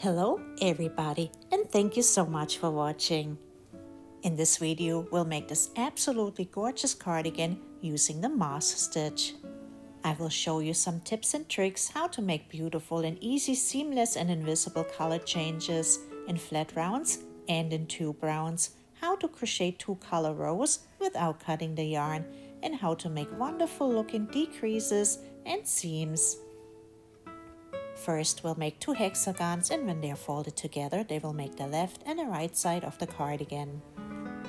Hello everybody, and thank you so much for watching. In this video we'll make this absolutely gorgeous cardigan using the moss stitch. I will show you some tips and tricks how to make beautiful and easy seamless and invisible color changes in flat rounds and in tube rounds, how to crochet 2-color rows without cutting the yarn, and how to make wonderful looking decreases and seams. First, we'll make 2 hexagons, and when they're folded together, they will make the left and the right side of the cardigan.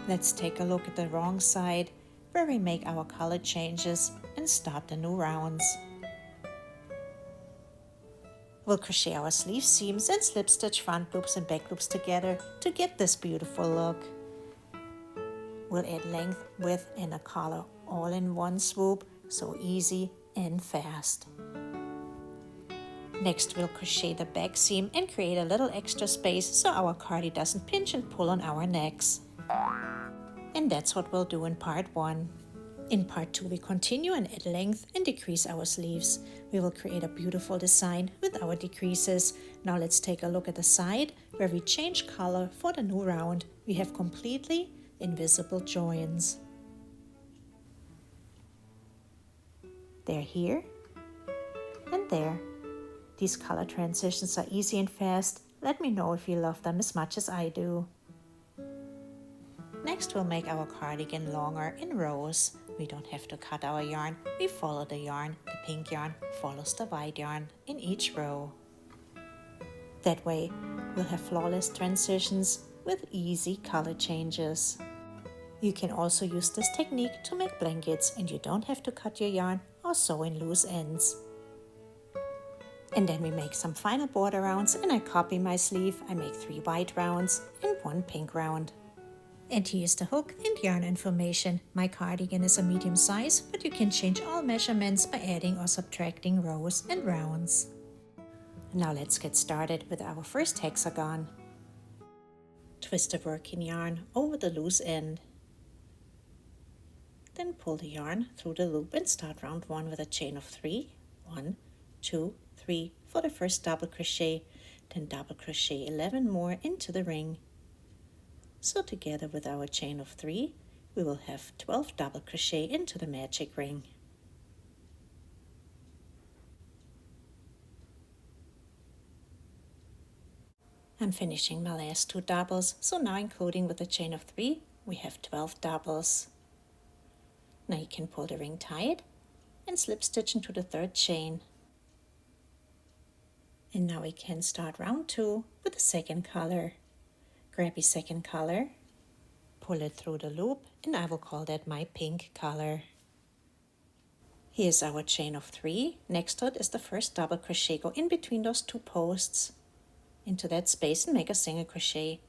Let's take a look at the wrong side, where we make our color changes and start the new rounds. We'll crochet our sleeve seams and slip stitch front loops and back loops together to get this beautiful look. We'll add length, width, and a collar all in one swoop, so easy and fast. Next, we'll crochet the back seam and create a little extra space so our cardi doesn't pinch and pull on our necks. And that's what we'll do in part 1. In part 2, we continue and add length and decrease our sleeves. We will create a beautiful design with our decreases. Now let's take a look at the side where we change color for the new round. We have completely invisible joins. They're here and there. These color transitions are easy and fast. Let me know if you love them as much as I do. Next, we'll make our cardigan longer in rows. We don't have to cut our yarn. We follow the yarn. The pink yarn follows the white yarn in each row. That way, we'll have flawless transitions with easy color changes. You can also use this technique to make blankets, and you don't have to cut your yarn or sew in loose ends. And then we make some final border rounds, and I copy my sleeve. I make 3 white rounds and 1 pink round. And here's the hook and yarn information. My cardigan is a medium size, but you can change all measurements by adding or subtracting rows and rounds. Now let's get started with our first hexagon. Twist the working yarn over the loose end. Then pull the yarn through the loop and start round 1 with a chain of 3. 1, 2, 3 for the first double crochet, then double crochet 11 more into the ring. So together with our chain of 3, we will have 12 double crochet into the magic ring. I'm finishing my last 2 doubles, so now including with the chain of 3, we have 12 doubles. Now you can pull the ring tight and slip stitch into the 3rd chain. And now we can start round 2 with the 2nd color. Grab your 2nd color, pull it through the loop, and I will call that my pink color. Here's our chain of 3. Next to it is the first double crochet. Go in between those 2 posts into that space and make a single crochet.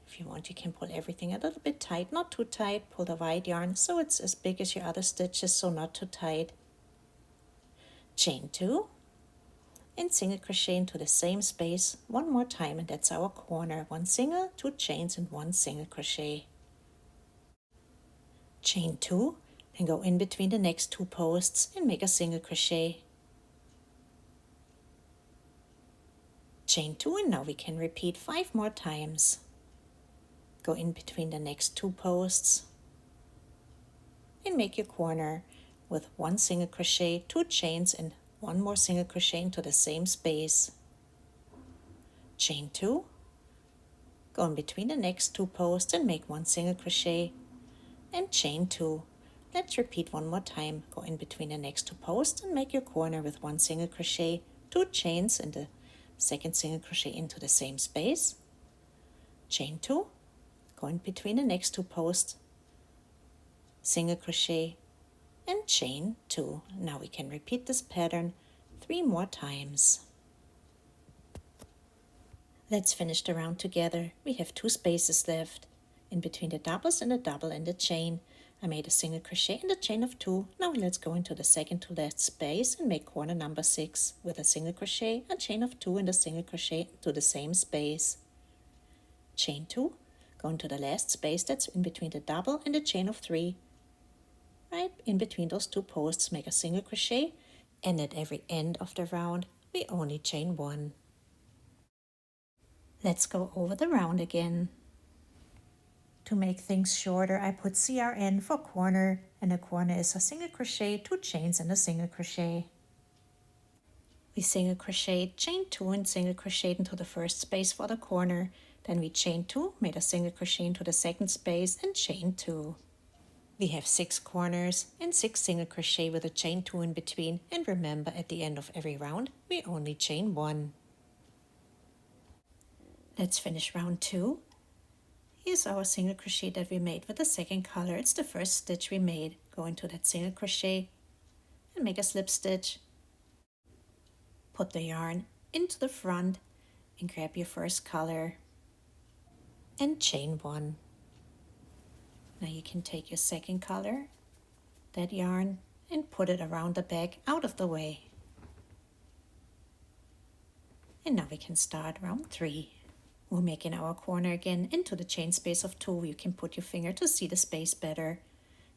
If you want, you can pull everything a little bit tight, not too tight. Pull the white yarn so it's as big as your other stitches, so not too tight. Chain 2. And single crochet into the same space 1 more time, and that's our corner. 1 single, 2 chains, and 1 single crochet. Chain 2, and go in between the next 2 posts and make a single crochet. Chain 2, and now we can repeat 5 more times. Go in between the next 2 posts and make your corner with 1 single crochet, 2 chains, and 1 more single crochet into the same space. Chain 2, go in between the next 2 posts and make 1 single crochet, and chain 2. Let's repeat 1 more time. Go in between the next 2 posts and make your corner with 1 single crochet, 2 chains, and the 2nd single crochet into the same space. Chain 2, go in between the next 2 posts, single crochet, and chain 2. Now we can repeat this pattern 3 more times. Let's finish the round together. We have 2 spaces left. In between the doubles and the double and the chain, I made a single crochet and a chain of 2. Now let's go into the 2nd to last space and make corner number 6 with a single crochet, a chain of 2, and a single crochet to the same space. Chain 2, go into the last space that's in between the double and the chain of 3. Right in between those 2 posts, make a single crochet, and at every end of the round we only chain 1. Let's go over the round again. To make things shorter, I put CRN for corner, and a corner is a single crochet, 2 chains and a single crochet. We single crochet, chain 2 and single crochet into the first space for the corner. Then we chain 2, made a single crochet into the second space and chain 2. We have 6 corners and 6 single crochet with a chain 2 in between, and remember at the end of every round we only chain 1. Let's finish round 2. Here's our single crochet that we made with the second color. It's the first stitch we made. Go into that single crochet and make a slip stitch. Put the yarn into the front and grab your first color and chain 1. Now you can take your second color, that yarn, and put it around the back out of the way. And now we can start round 3. We're making our corner again into the chain space of 2. You can put your finger to see the space better.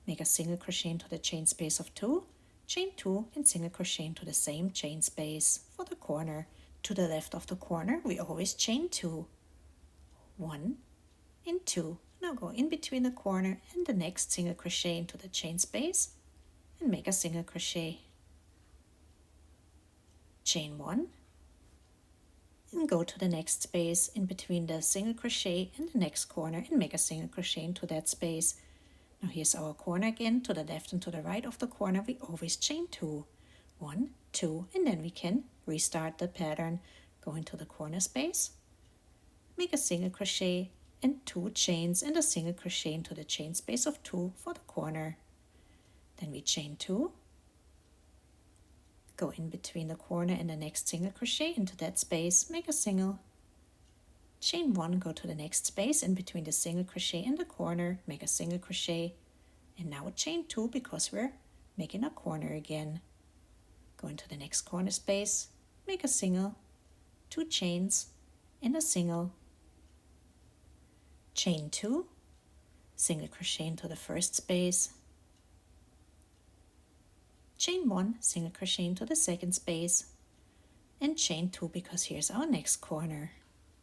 Make a single crochet into the chain space of 2, chain 2 and single crochet into the same chain space for the corner. To the left of the corner we always chain 2. 1 and 2. Now go in between the corner and the next single crochet into the chain space and make a single crochet. Chain 1 and go to the next space in between the single crochet and the next corner and make a single crochet into that space. Now here's our corner again. To the left and to the right of the corner we always chain 2. 1, 2, and then we can restart the pattern. Go into the corner space, make a single crochet and 2 chains and a single crochet into the chain space of 2 for the corner. Then we chain 2, go in between the corner and the next single crochet into that space, make a single, chain 1, go to the next space in between the single crochet and the corner, make a single crochet, and now a chain 2 because we're making a corner again. Go into the next corner space, make a single, 2 chains and a single, chain 2, single crochet into the first space, chain 1, single crochet into the second space, and chain 2 because here's our next corner.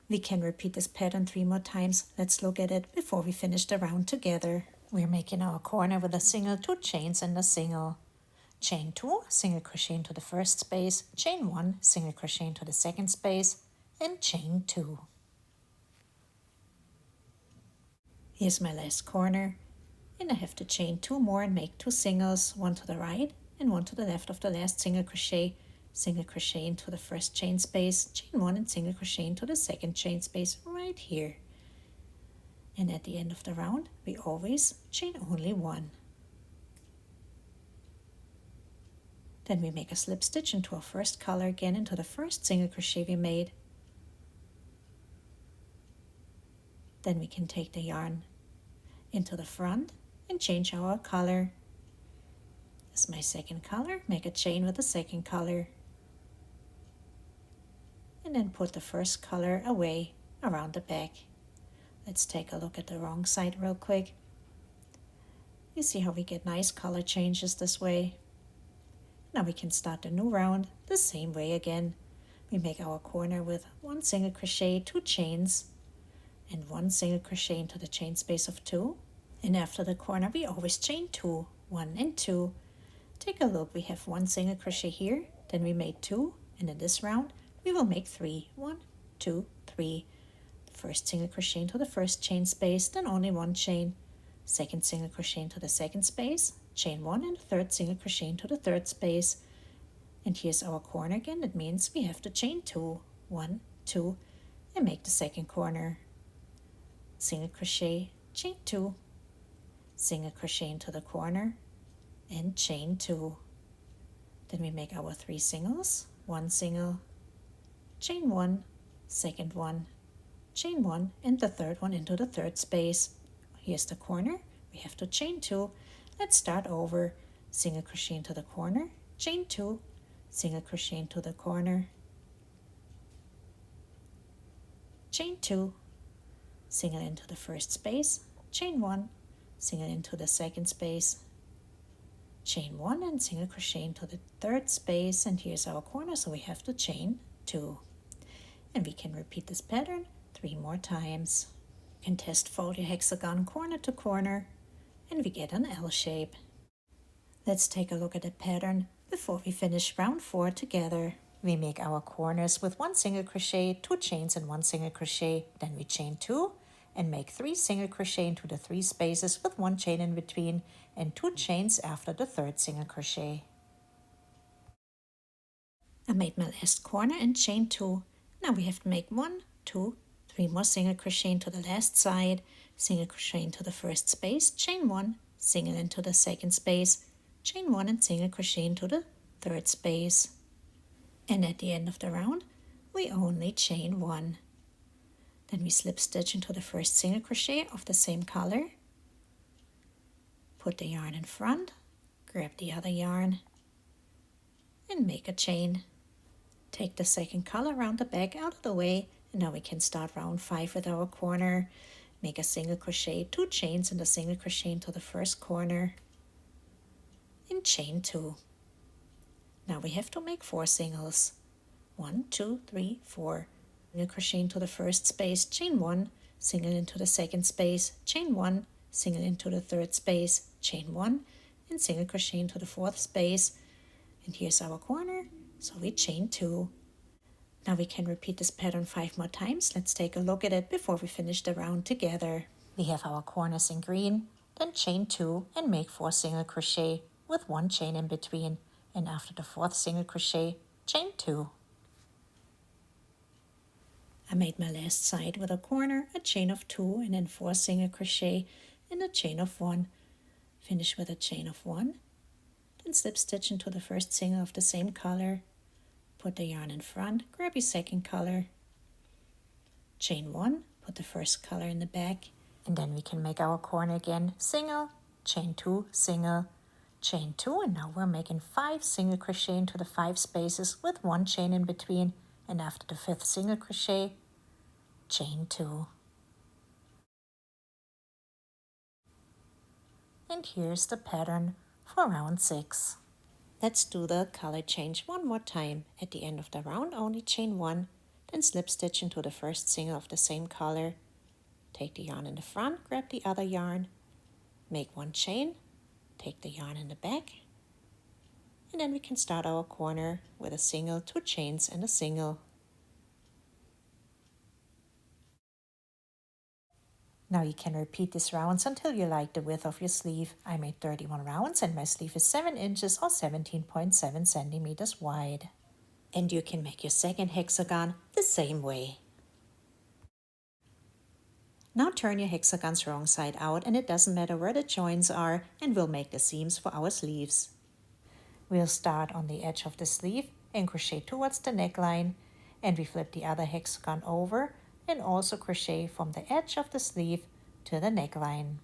We can repeat this pattern 3 more times. Let's look at it before we finish the round together. We're making our corner with a single, 2 chains and a single. Chain 2, single crochet into the first space, chain 1, single crochet into the second space, and chain 2. Here's my last corner, and I have to chain 2 more and make 2 singles, one to the right and one to the left of the last single crochet into the first chain space, chain 1 and single crochet into the second chain space right here. And at the end of the round we always chain only 1. Then we make a slip stitch into our first color again into the first single crochet we made. Then we can take the yarn into the front and change our color. This is my second color, make a chain with the second color. And then put the first color away around the back. Let's take a look at the wrong side real quick. You see how we get nice color changes this way. Now we can start the new round the same way again. We make our corner with 1 single crochet, 2 chains, and 1 single crochet into the chain space of 2. And after the corner we always chain 2, 1 and 2. Take a look, we have 1 single crochet here, then we made 2, and in this round we will make 3. 1, 2, 3. The first single crochet into the first chain space, then only 1 chain. Second single crochet into the second space, chain 1 and the third single crochet into the third space. And here's our corner again. That means we have to chain 2, 1, 2, and make the second corner. Single crochet, chain 2, single crochet into the corner, and chain 2. Then we make our 3 singles, 1 single, chain 1, second one, chain 1, and the third one into the third space. Here's the corner, we have to chain 2. Let's start over. Single crochet into the corner, chain 2, single crochet into the corner, chain 2, single into the first space, chain 1, single into the second space, chain 1 and single crochet into the third space, and here's our corner, so we have to chain 2. And we can repeat this pattern 3 more times. You can test fold your hexagon corner to corner and we get an L shape. Let's take a look at the pattern before we finish round 4 together. We make our corners with 1 single crochet, 2 chains and 1 single crochet, then we chain 2 and make 3 single crochet into the 3 spaces with 1 chain in between and 2 chains after the 3rd single crochet. I made my last corner and chain 2. Now we have to make 1, 2, 3 more single crochet into the last side, single crochet into the 1st space, chain 1, single into the 2nd space, chain 1 and single crochet into the 3rd space. And at the end of the round, we only chain 1. Then we slip stitch into the 1st single crochet of the same color, put the yarn in front, grab the other yarn, and make a chain. Take the 2nd color around the back out of the way, and now we can start round 5 with our corner. Make a single crochet, 2 chains and a single crochet into the 1st corner, and chain 2. Now we have to make 4 singles. 1, 2, 3, 4. Single crochet into the 1st space, chain 1, single into the 2nd space, chain 1, single into the 3rd space, chain 1, and single crochet into the 4th space. And here's our corner, so we chain 2. Now we can repeat this pattern 5 more times. Let's take a look at it before we finish the round together. We have our corners in green, then chain 2 and make 4 single crochet with 1 chain in between, and after the 4th single crochet, chain 2. I made my last side with a corner, a chain of 2 and then 4 single crochet and a chain of 1. Finish with a chain of 1, then slip stitch into the 1st single of the same color, put the yarn in front, grab your 2nd color, chain 1, put the 1st color in the back, and then we can make our corner again, single, chain 2, single, chain 2, and now we're making 5 single crochet into the 5 spaces with 1 chain in between, and after the 5th single crochet, chain 2. And here's the pattern for round 6. Let's do the color change one more time. At the end of the round, only chain 1, then slip stitch into the 1st single of the same color. Take the yarn in the front, grab the other yarn, make 1 chain, take the yarn in the back, and then we can start our corner with a single, 2 chains and a single. Now you can repeat these rounds until you like the width of your sleeve. I made 31 rounds and my sleeve is 7 inches or 17.7 centimeters wide. And you can make your 2nd hexagon the same way. Now turn your hexagons wrong side out, and it doesn't matter where the joins are, and we'll make the seams for our sleeves. We'll start on the edge of the sleeve and crochet towards the neckline, and we flip the other hexagon over and also crochet from the edge of the sleeve to the neckline.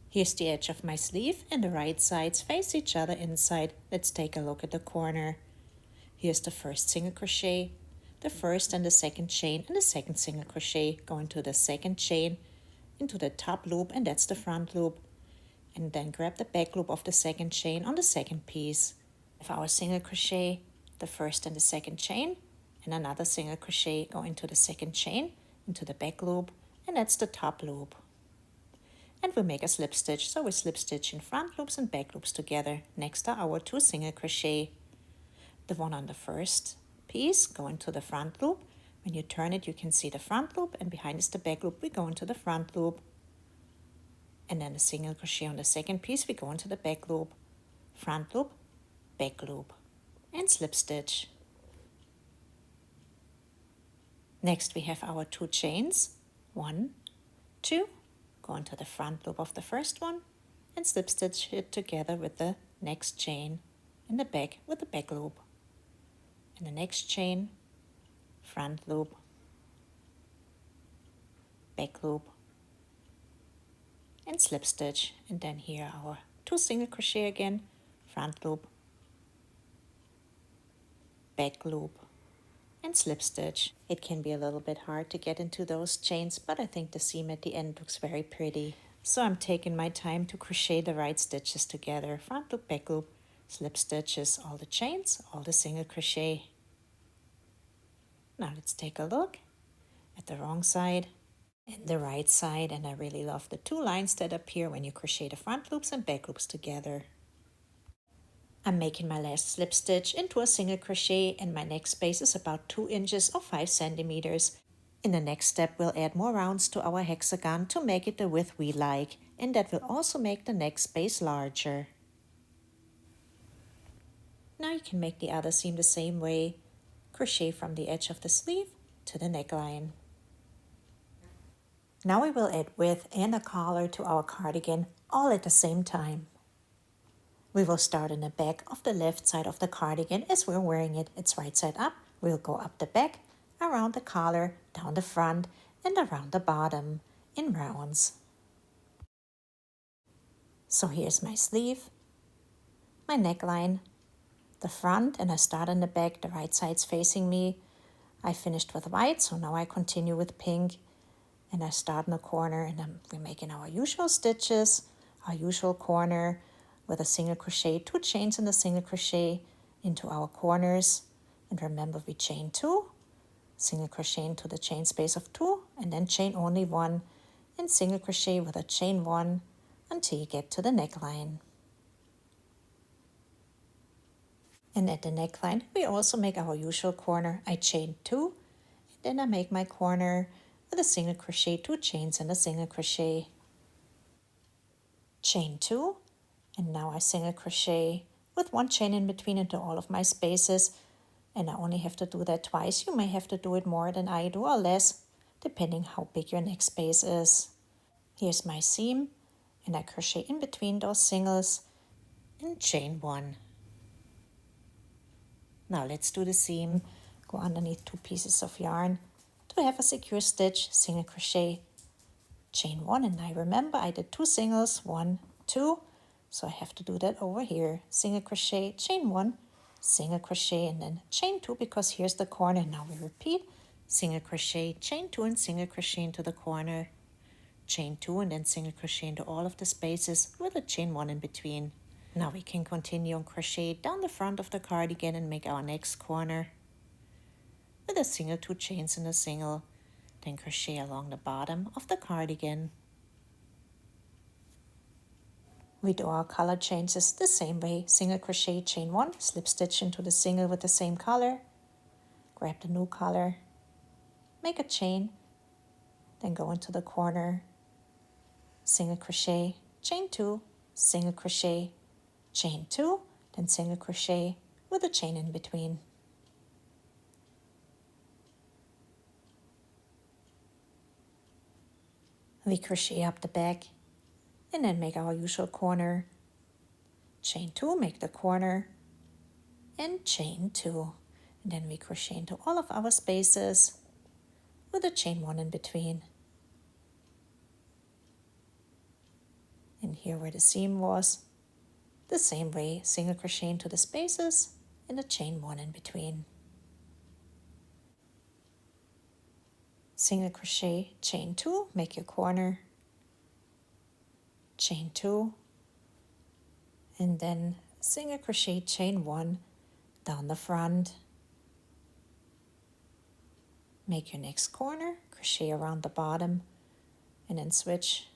Here's the edge of my sleeve, and the right sides face each other inside. Let's take a look at the corner. Here's the 1st single crochet, the 1st and the 2nd chain, and the 2nd single crochet, going to the 2nd chain into the top loop, and that's the front loop, and then grab the back loop of the 2nd chain on the 2nd piece. With our single crochet, the 1st and the 2nd chain, and another single crochet, go into the 2nd chain into the back loop, and that's the top loop. And we'll make a slip stitch, so we slip stitch in front loops and back loops together. Next are our 2 single crochet. The one on the 1st piece, go into the front loop. When you turn it, you can see the front loop, and behind is the back loop. We go into the front loop, and then a single crochet on the 2nd piece, we go into the back loop, front loop, back loop, and slip stitch. Next we have our 2 chains, 1, 2, go into the front loop of the 1st one and slip stitch it together with the next chain in the back with the back loop. And the next chain, front loop, back loop, and slip stitch. And then here our 2 single crochet again, front loop, back loop, and slip stitch. It can be a little bit hard to get into those chains, but I think the seam at the end looks very pretty. So I'm taking my time to crochet the right stitches together. Front loop, back loop, slip stitches, all the chains, all the single crochet. Now let's take a look at the wrong side and the right side, and I really love the two lines that appear when you crochet the front loops and back loops together. I'm making my last slip stitch into a single crochet, and my next space is about 2 inches or 5 centimeters. In the next step, we'll add more rounds to our hexagon to make it the width we like, and that will also make the next space larger. Now you can make the other seam the same way. Crochet from the edge of the sleeve to the neckline. Now we will add width and a collar to our cardigan all at the same time. We will start in the back of the left side of the cardigan as we're wearing it. It's right side up. We'll go up the back, around the collar, down the front, and around the bottom in rounds. So here's my sleeve, my neckline, the front, and I start in the back. The right side's facing me. I finished with white, so now I continue with pink. And I start in the corner, and we're making our usual stitches, our usual corner with a single crochet, 2 chains in the single crochet into our corners. And remember, we chain 2, single crochet into the chain space of 2, and then chain only 1, and single crochet with a chain 1 until you get to the neckline. And at the neckline, we also make our usual corner. I chain 2, and then I make my corner with a single crochet, 2 chains and a single crochet, chain 2, and now I single crochet with 1 chain in between into all of my spaces, and I only have to do that twice. You may have to do it more than I do or less, depending how big your next space is. Here's my seam, and I crochet in between those singles and chain 1. Now let's do the seam. Go underneath 2 pieces of yarn. To have a secure stitch, single crochet, chain 1, and I remember I did 2 singles, 1, 2, so I have to do that over here. Single crochet, chain 1, single crochet, and then chain 2, because here's the corner. Now we repeat, single crochet, chain 2, and single crochet into the corner, chain 2, and then single crochet into all of the spaces with a chain 1 in between. Now we can continue and crochet down the front of the cardigan and make our next corner with a single, 2 chains in a single, then crochet along the bottom of the cardigan. We do our color changes the same way. Single crochet, chain 1, slip stitch into the single with the same color, grab the new color, make a chain, then go into the corner, single crochet, chain 2, single crochet, chain 2, then single crochet with a chain in between. We crochet up the back and then make our usual corner, chain 2, make the corner, and chain 2. And then we crochet into all of our spaces with a chain 1 in between. And here where the seam was, the same way, single crochet into the spaces and a chain 1 in between. Single crochet, chain 2, make your corner, chain 2, and then single crochet, chain 1 down the front. Make your next corner, crochet around the bottom, and then switch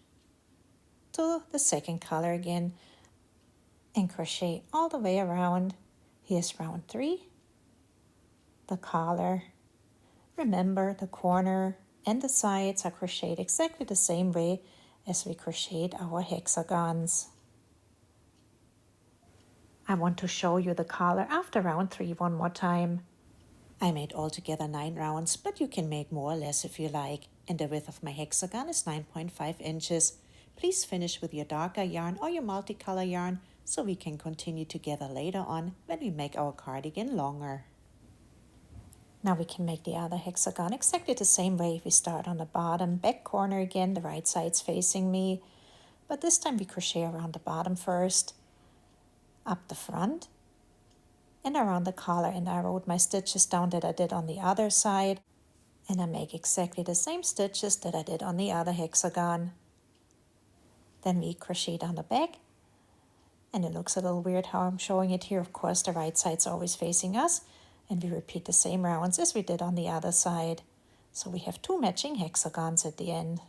to the second color again and crochet all the way around. Here's round 3, the collar. Remember, the corner and the sides are crocheted exactly the same way as we crocheted our hexagons. I want to show you the collar after round 3 one more time. I made altogether 9 rounds, but you can make more or less if you like. And the width of my hexagon is 9.5 inches. Please finish with your darker yarn or your multicolor yarn so we can continue together later on when we make our cardigan longer. Now we can make the other hexagon exactly the same way. We start on the bottom back corner again, the right side's facing me, but this time we crochet around the bottom first, up the front, and around the collar, and I wrote my stitches down that I did on the other side, and I make exactly the same stitches that I did on the other hexagon. Then we crochet down the back, and it looks a little weird how I'm showing it here. Of course, the right side's always facing us, And we repeat the same rounds as we did on the other side. So we have 2 matching hexagons at the end.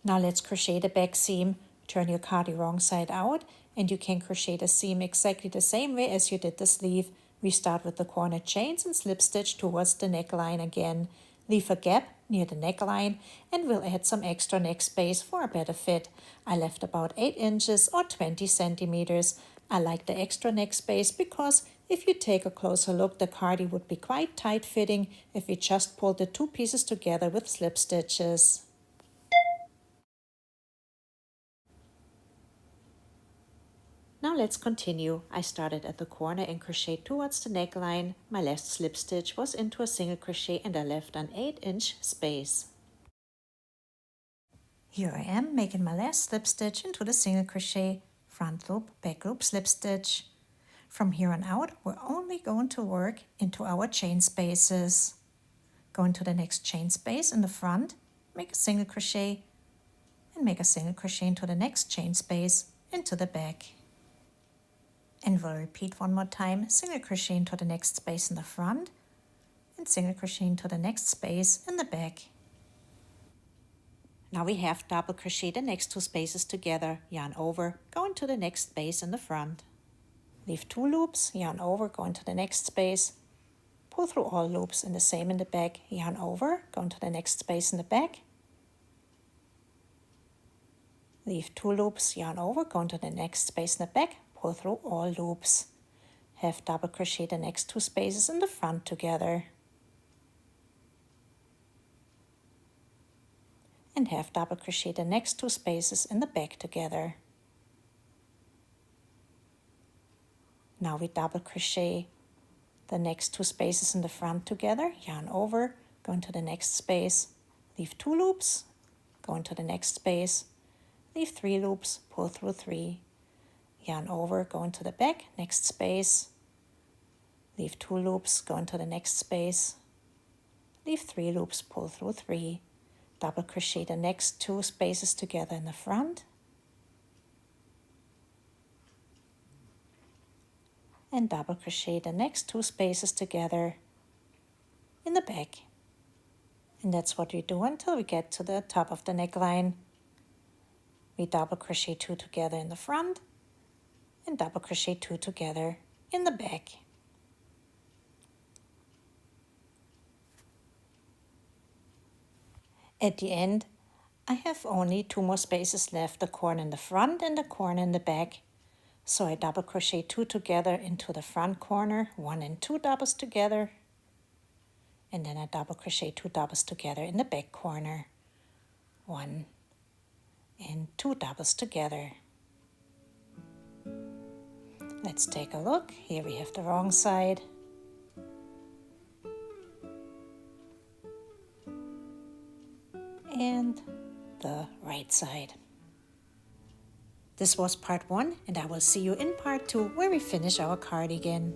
Now let's crochet the back seam. Turn your card the wrong side out and you can crochet the seam exactly the same way as you did the sleeve. We start with the corner chains and slip stitch towards the neckline again. Leave a gap near the neckline and we'll add some extra neck space for a better fit. I left about 8 inches or 20 centimeters. I like the extra neck space because if you take a closer look, the cardi would be quite tight fitting if we just pulled the 2 pieces together with slip stitches. Now let's continue. I started at the corner and crocheted towards the neckline. My last slip stitch was into a single crochet and I left an 8-inch space. Here I am making my last slip stitch into the single crochet, front loop, back loop, slip stitch. From here on out, we're only going to work into our chain spaces. Go into the next chain space in the front, make a single crochet, and make a single crochet into the next chain space into the back. And we'll repeat one more time, single crochet into the next space in the front and single crochet into the next space in the back. Now we have double crochet the next 2 spaces together, yarn over, go into the next space in the front. Leave 2 loops, yarn over, go into the next space, pull through all loops and the same in the back, yarn over, go into the next space in the back. Leave 2 loops, yarn over, go into the next space in the back, pull through all loops. Have double crochet the next 2 spaces in the front together. And have double crochet the next 2 spaces in the back together. Now we double crochet the next 2 spaces in the front together, yarn over, go into the next space, leave 2 loops, go into the next space, leave 3 loops, pull through 3. Yarn over, go into the back, next space, leave 2 loops, go into the next space, leave 3 loops, pull through 3, double crochet the next 2 spaces together in the front, and double crochet the next 2 spaces together in the back. And that's what we do until we get to the top of the neckline. We double crochet 2 together in the front, and double crochet 2 together in the back. At the end, I have only 2 more spaces left, the corner in the front and the corner in the back. So I double crochet 2 together into the front corner, 1 and 2 doubles together, and then I double crochet 2 doubles together in the back corner, 1 and 2 doubles together. Let's take a look. Here we have the wrong side. And the right side. This was part 1 and I will see you in part 2 where we finish our cardigan.